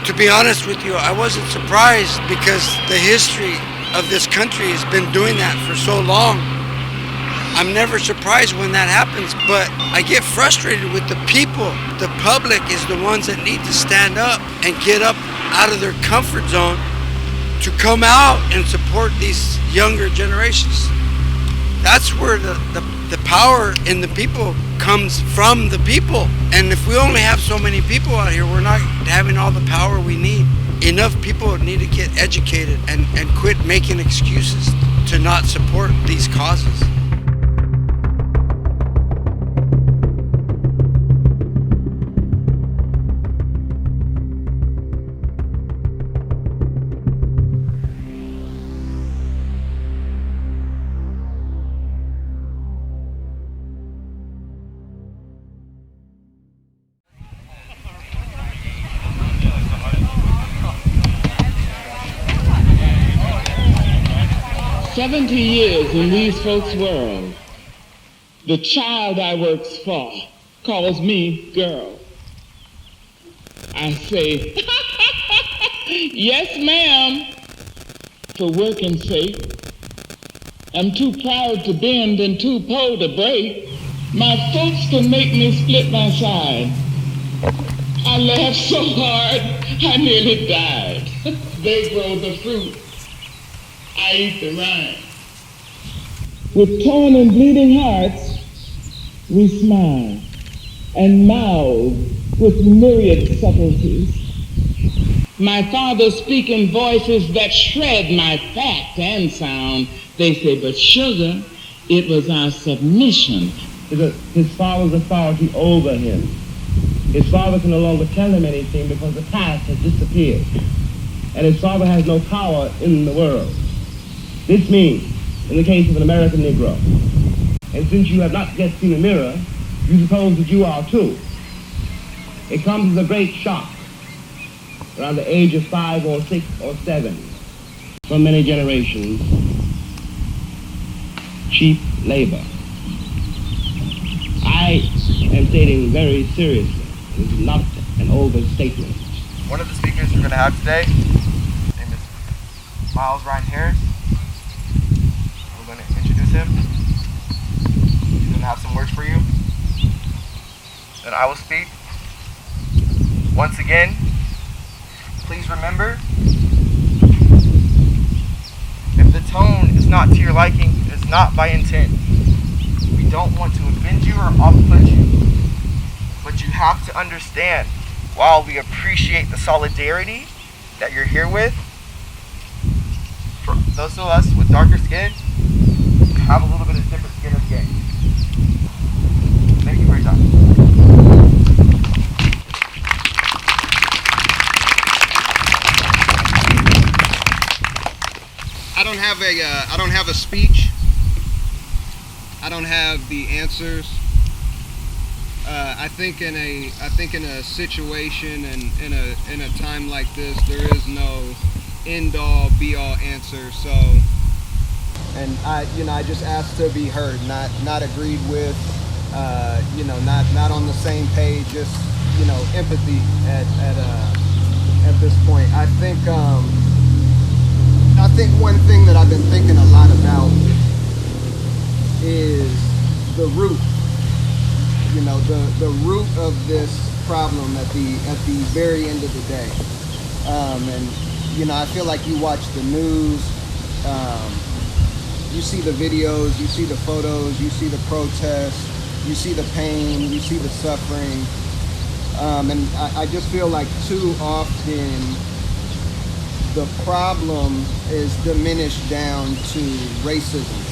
To be honest with you, I wasn't surprised because the history of this country has been doing that for so long. I'm never surprised when that happens, but I get frustrated with the people. The public is the ones that need to stand up and get up out of their comfort zone to come out and support these younger generations. That's where the power in the people comes from the people. And if we only have so many people out here, we're not having all the power we need. Enough people need to get educated and quit making excuses to not support these causes. "70 years in these folks' world, the child I works for calls me girl. I say, yes, ma'am, for working sake. I'm too proud to bend and too poor to break. My folks can make me split my side. I laughed so hard, I nearly died. They grow the fruit. I eat the rind. With torn and bleeding hearts, we smile and mouth with myriad subtleties. My father speaking voices that shred my fact and sound. They say, but sugar, it was our submission. His father's authority over him. His father can no longer tell him anything because the past has disappeared. And his father has no power in the world. This means, in the case of an American Negro, and since you have not yet seen a mirror, you suppose that you are too. It comes as a great shock, around the age of 5 or 6 or 7, from many generations, cheap labor. I am stating very seriously, this is not an overstatement. One of the speakers we're going to have today, his name is Miles Ryan Harris. We're going to introduce him. He's going to have some words for you. Then I will speak. Once again, please remember, if the tone is not to your liking, it is not by intent. We don't want to offend you or off-put you, but you have to understand, while we appreciate the solidarity that you're here with, for those of us with darker skin, we have a little bit of different skin of the game. Thank you for your time. I don't have a speech. I don't have the answers. I think in a situation and in a time like this, there is no end all be all answer. So, and I just asked to be heard, not agreed with, not on the same page. Just empathy at this point. I think one thing that I've been thinking a lot about is the root. The root of this problem at the very end of the day. And I feel like you watch the news, you see the videos, you see the photos, you see the protests, you see the pain, you see the suffering. And I just feel like too often the problem is diminished down to racism,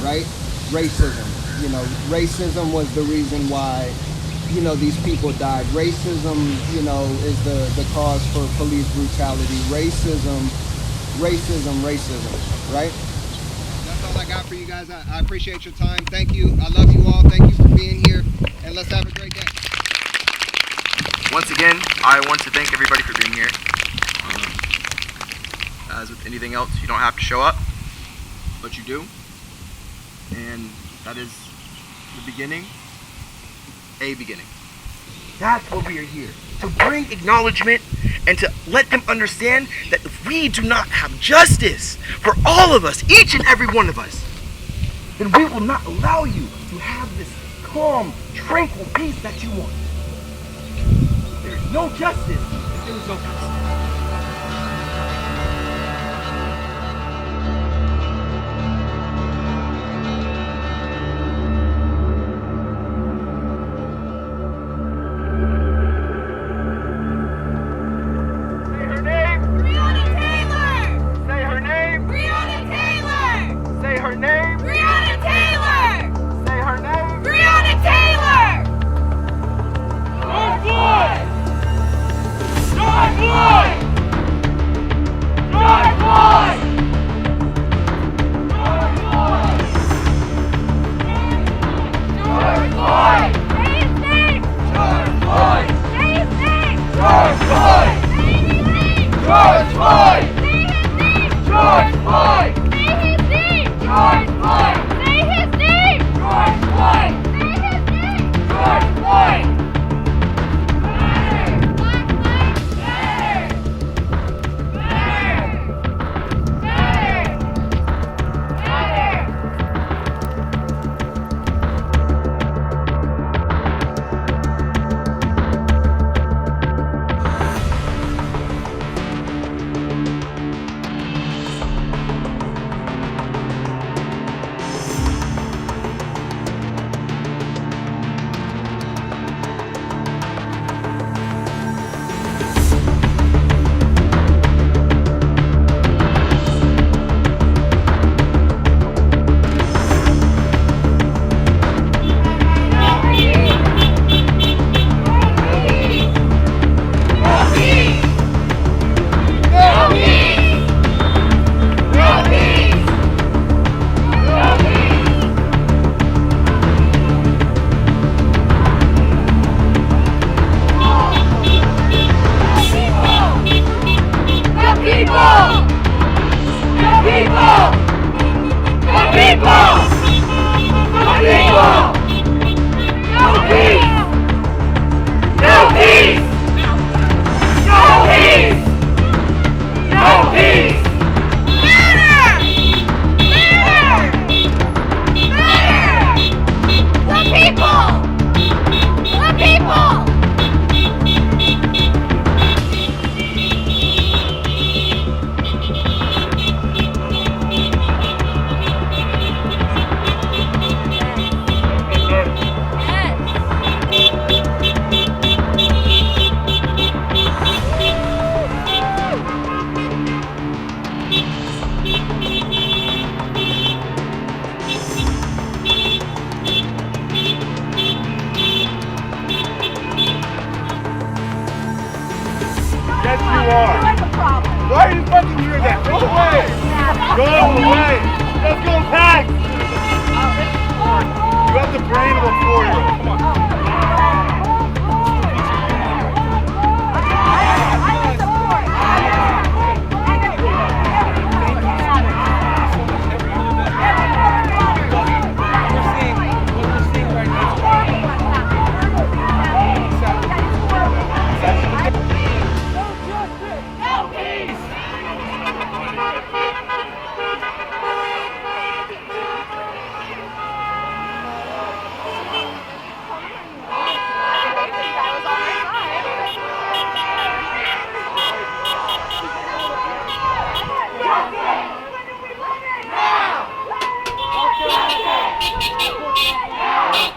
right? Racism. Racism was the reason why, these people died. Racism, is the cause for police brutality. Racism, right? that's all I got for you guys. I appreciate your time. Thank you. I love you all. Thank you for being here. And let's have a great day. Once again, I want to thank everybody for being here. As with anything else, you don't have to show up, but you do. And that is the beginning, a beginning. That's what we are here, to bring acknowledgement and to let them understand that if we do not have justice for all of us, each and every one of us, then we will not allow you to have this calm, tranquil peace that you want. There is no justice if there is no peace. Why are you fucking doing that? Go away! Go away! Let's go back! You have the brain of a 4-year-old.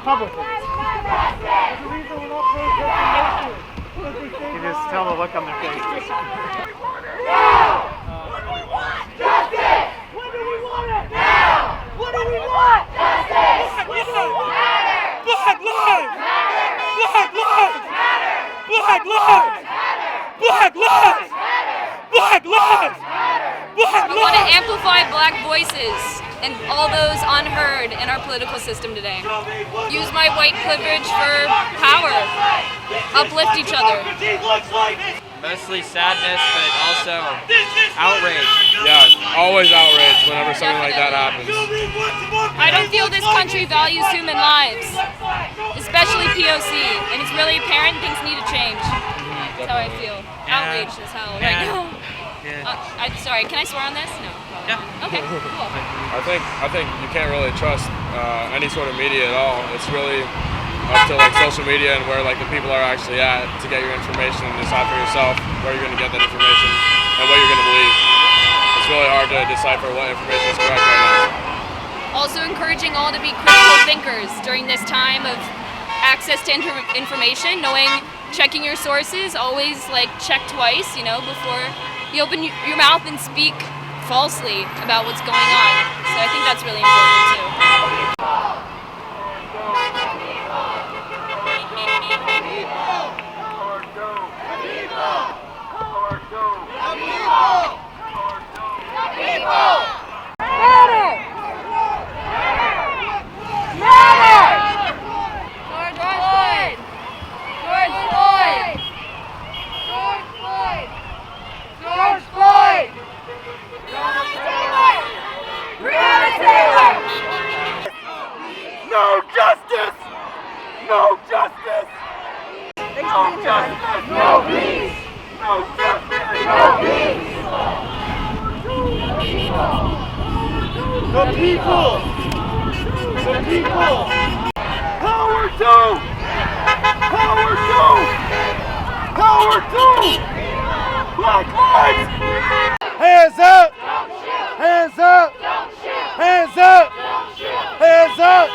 Come on. You just tell the look on their face. Now! Justice! When do we want it? Now! What do we want? Justice! Black lives! Black lives! Black lives! Black lives! Black lives! Black lives! I want to amplify black voices and all those unheard in our political system today. Use my white privilege for power. Uplift each other. Mostly sadness, but also outrage. Yeah, always outrage whenever something like that happens. I don't feel this country values human lives, especially POC, and it's really apparent things need to change. That's how I feel. Outraged as hell right now. I'm sorry, can I swear on this? No. Yeah. Okay, cool. I think you can't really trust any sort of media at all. It's really up to like social media and where like the people are actually at to get your information and decide for yourself where you're going to get that information and what you're going to believe. It's really hard to decipher what information is correct right now. Also encouraging all to be critical thinkers during this time of access to information, checking your sources, always like check twice, before you open your mouth and speak falsely about what's going on. So I think that's really important too. No justice! No justice! No justice! No peace! No justice! No peace! The people! The people! Power to! Power to! Power to! Black lives! Hands up! Hands up! Hands up! Hands up!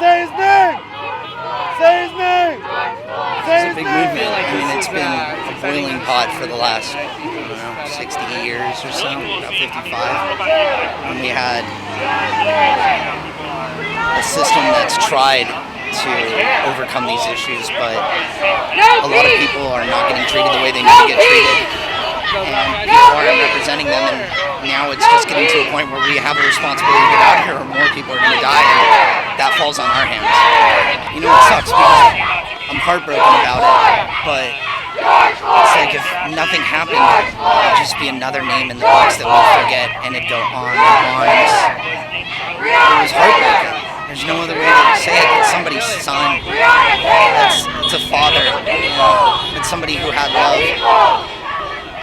Say his name! Say his name! Say his It's a big name! movement. I mean, it's been a boiling pot for the last, 60 years or so, about 55. And we had a system that's tried to overcome these issues, but a lot of people are not getting treated the way they need to get treated. And people aren't representing them, and now it's just getting to a point where we have a responsibility to get out here or more people are going to die, and that falls on our hands. It sucks because I'm heartbroken about it, but it's like if nothing happened, it'd just be another name in the books that we'll forget, and it'd go on and on. It was heartbreaking. There's no other way to say it. It's somebody's son. It's a father. It's somebody who had love.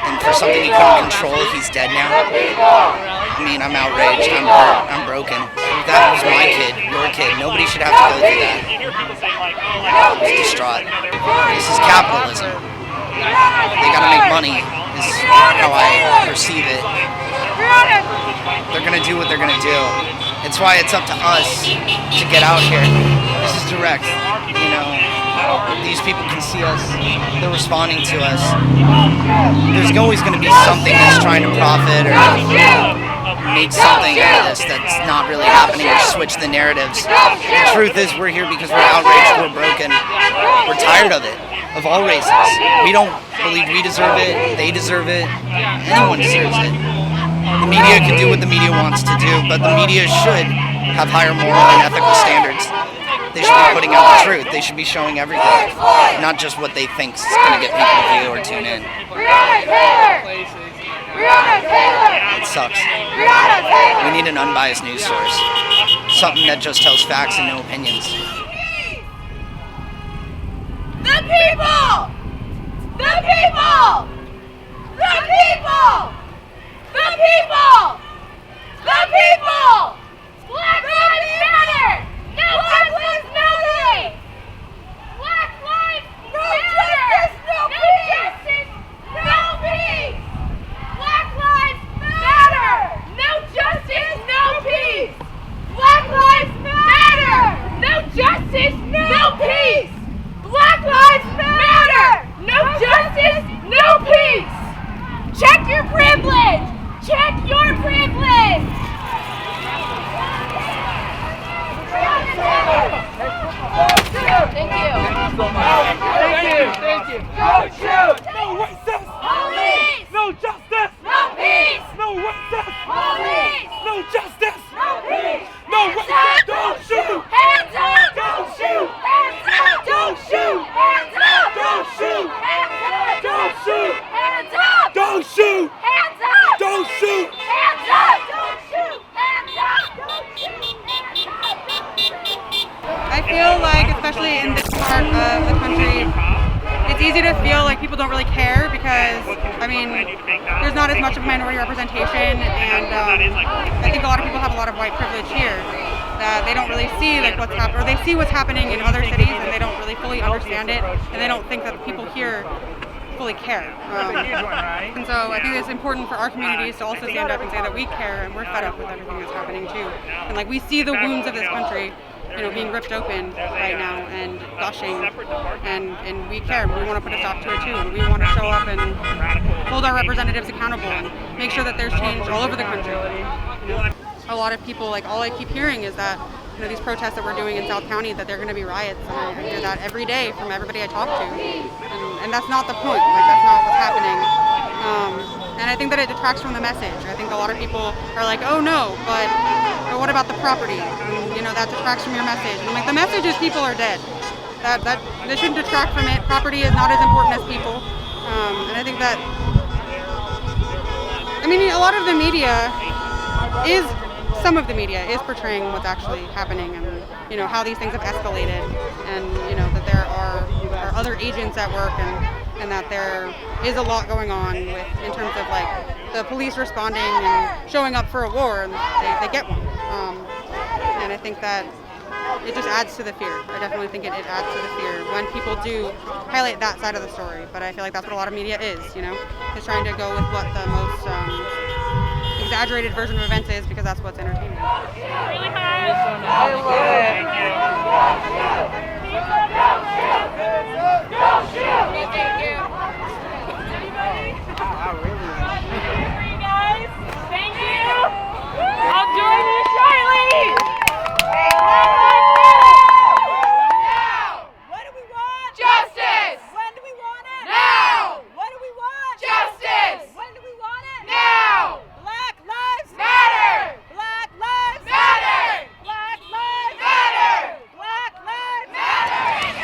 And for something he couldn't control, he's dead now. I mean, I'm outraged, I'm hurt, I'm broken. That was my kid, your kid. Nobody should have to go through that. I was distraught. This is capitalism. They gotta make money, is how I perceive it. They're gonna do what they're gonna do. It's why it's up to us to get out here. This is direct, These people can see us, they're responding to us. There's always going to be something that's trying to profit or make something out of this that's not really happening or switch the narratives. The truth is we're here because we're outraged, we're broken, we're tired of it, of all races. We don't believe we deserve it, they deserve it, anyone deserves it. The media can do what the media wants to do, but the media should have higher moral and ethical standards. They should be putting out the truth. They should be showing everything, not just what they think is going to get people to view or tune in. It sucks. We need an unbiased news source. Something that just tells facts and no opinions. The people! The people! The people! The people! The people! Black Lives Matter! No justice, no peace! Black Lives Matter! No justice, no peace! Black Lives Matter! No justice, no peace! Black Lives Matter! No justice, no peace! Black Lives Matter! No justice, no peace! Check your privilege! Check your privilege! Thank you. Thank you. Don't shoot! No racist! Police! No justice! No peace! No racist! Police! No justice! No peace! No racist! Don't shoot! Hands up! Don't shoot! Hands up! Don't shoot! Hands up! Don't shoot! Hands up! Don't shoot! Hands up! Don't shoot! Hands up! Don't shoot! Hands up! Don't shoot! Hands up! Don't shoot! Hands up! I feel like, especially in this part of the country, it's it's easy to feel like people don't really care because, I mean, there's not as much of minority representation, and I think a lot of people have a lot of white privilege here that they don't really see like what's happening, or they see what's happening in other cities and they don't really fully understand it, and they don't think that the people here fully care. And so I think it's important for our communities to also stand up and say that we care and we're fed up with everything that's happening too. And like we see the wounds of this country, you know, being ripped open right now and gushing, and we care. We want to put a stop to it too, and we want to show up and hold our representatives accountable and make sure that there's change all over the country. You know, a lot of people, like, all I keep hearing is that, you know, these protests that we're doing in South County, that they're going to be riots, and I hear that every day from everybody I talk to, and that's not the point. Like, that's not what's happening. And I think that it detracts from the message. I think a lot of people are like, oh no, but what about the property? And, you know, that detracts from your message. And I'm like, the message is people are dead. That shouldn't detract from it. Property is not as important as people. And I think that, I mean, a lot of the media is, some of the media is portraying what's actually happening, and, you know, how these things have escalated, and, you know, that there are other agents at work, and that there is a lot going on with, in terms of like the police responding and showing up for a war, and they get one. And I think that it just adds to the fear. I definitely think it adds to the fear when people do highlight that side of the story. But I feel like that's what a lot of media is, you know, is trying to go with what the most exaggerated version of events is, because that's what's entertaining. Really high. Thank you. Guys, thank you. I'll join you shortly. Now. What do we want? Justice. When do we want it? Now. What do we want? Justice. When do we want it? Now. Black lives matter. Black lives matter. Black lives matter. Black lives matter.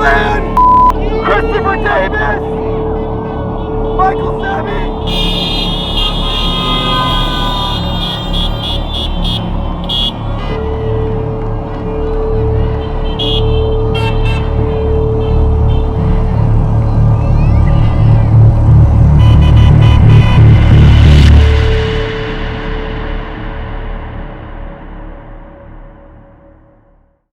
Lynn, Christopher Davis, Michael Sammy,